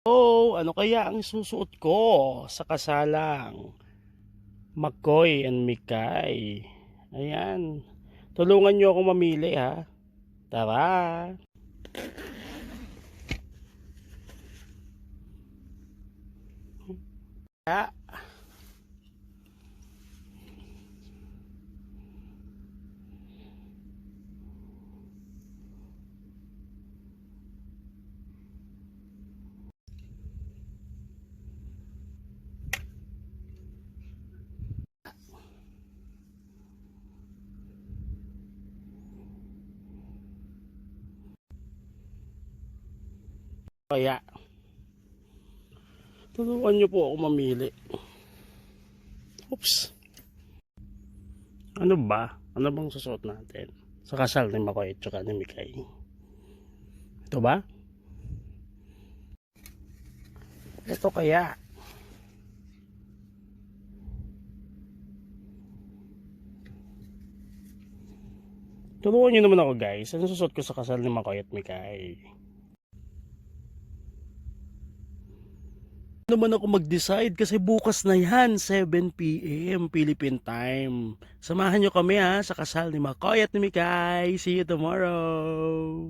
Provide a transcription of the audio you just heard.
Oh, ano kaya ang susuot ko sa kasalang McCoy and Mikay? Ayan. Tulungan niyo ako mamili ha. Tara. Ah, kaya tulungan niyo po ako mamili. Oops. Ano ba? Ano bang susuot natin? Sa kasal ni McCoy at saka ni Mikay. Ito ba? Ito kaya. Tulungan niyo naman ako guys. Ano susuot ko sa kasal ni McCoy at Mikay? Naman ako mag-decide kasi bukas na yan, 7 p.m. Philippine time. Samahan nyo kami ha sa kasal ni McCoy at ni Mikay. See you tomorrow.